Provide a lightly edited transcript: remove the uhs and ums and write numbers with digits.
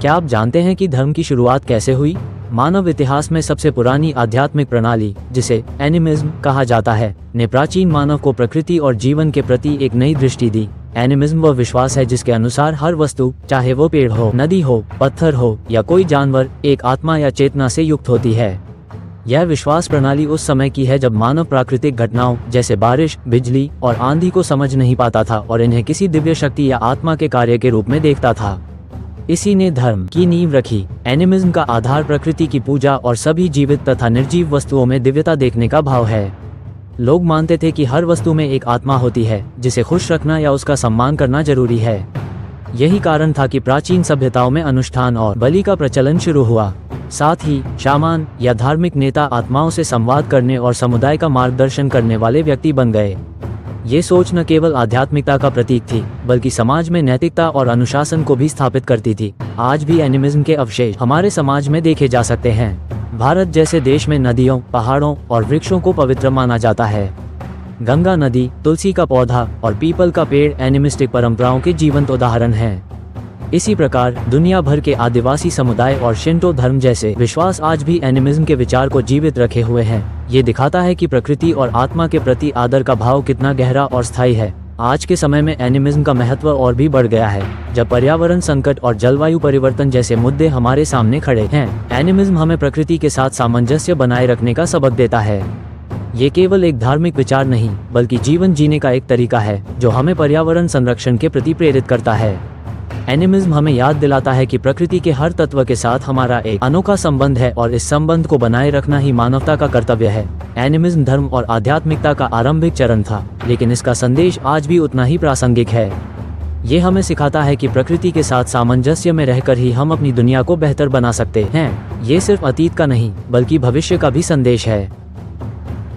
क्या आप जानते हैं कि धर्म की शुरुआत कैसे हुई? मानव इतिहास में सबसे पुरानी आध्यात्मिक प्रणाली, जिसे एनिमिज्म कहा जाता है, ने प्राचीन मानव को प्रकृति और जीवन के प्रति एक नई दृष्टि दी। एनिमिज्म वह विश्वास है जिसके अनुसार हर वस्तु, चाहे वो पेड़ हो, नदी हो, पत्थर हो या कोई जानवर, एक आत्मा या चेतना से युक्त होती है। यह विश्वास प्रणाली उस समय की है जब मानव प्राकृतिक घटनाओं जैसे बारिश, बिजली और आंधी को समझ नहीं पाता था और इन्हें किसी दिव्य शक्ति या आत्मा के कार्य के रूप में देखता था। इसी ने धर्म की नींव रखी। एनिमिज्म का आधार प्रकृति की पूजा और सभी जीवित तथा निर्जीव वस्तुओं में दिव्यता देखने का भाव है। लोग मानते थे कि हर वस्तु में एक आत्मा होती है जिसे खुश रखना या उसका सम्मान करना जरूरी है। यही कारण था कि प्राचीन सभ्यताओं में अनुष्ठान और बलि का प्रचलन शुरू हुआ। साथ ही शामान या धार्मिक नेता आत्माओं से संवाद करने और समुदाय का मार्गदर्शन करने वाले व्यक्ति बन गए। ये सोच न केवल आध्यात्मिकता का प्रतीक थी, बल्कि समाज में नैतिकता और अनुशासन को भी स्थापित करती थी। आज भी एनिमिज्म के अवशेष हमारे समाज में देखे जा सकते हैं। भारत जैसे देश में नदियों, पहाड़ों और वृक्षों को पवित्र माना जाता है। गंगा नदी, तुलसी का पौधा और पीपल का पेड़ एनिमिस्टिक परंपराओं के जीवंत उदाहरण हैं। इसी प्रकार दुनिया भर के आदिवासी समुदाय और शिंटो धर्म जैसे विश्वास आज भी एनिमिज्म के विचार को जीवित रखे हुए हैं। ये दिखाता है कि प्रकृति और आत्मा के प्रति आदर का भाव कितना गहरा और स्थायी है। आज के समय में एनिमिज्म का महत्व और भी बढ़ गया है, जब पर्यावरण संकट और जलवायु परिवर्तन जैसे मुद्दे हमारे सामने खड़े हैं। एनिमिज्म हमें प्रकृति के साथ सामंजस्य बनाए रखने का सबक देता है। ये केवल एक धार्मिक विचार नहीं, बल्कि जीवन जीने का एक तरीका है जो हमें पर्यावरण संरक्षण के प्रति प्रेरित करता है। एनिमिज्म हमें याद दिलाता है कि प्रकृति के हर तत्व के साथ हमारा एक अनोखा संबंध है और इस संबंध को बनाए रखना ही मानवता का कर्तव्य है। एनिमिज्म धर्म और आध्यात्मिकता का आरंभिक चरण था, लेकिन इसका संदेश आज भी उतना ही प्रासंगिक है। ये हमें सिखाता है कि प्रकृति के साथ सामंजस्य में रहकर ही हम अपनी दुनिया को बेहतर बना सकते हैं। ये सिर्फ अतीत का नहीं, बल्कि भविष्य का भी संदेश है।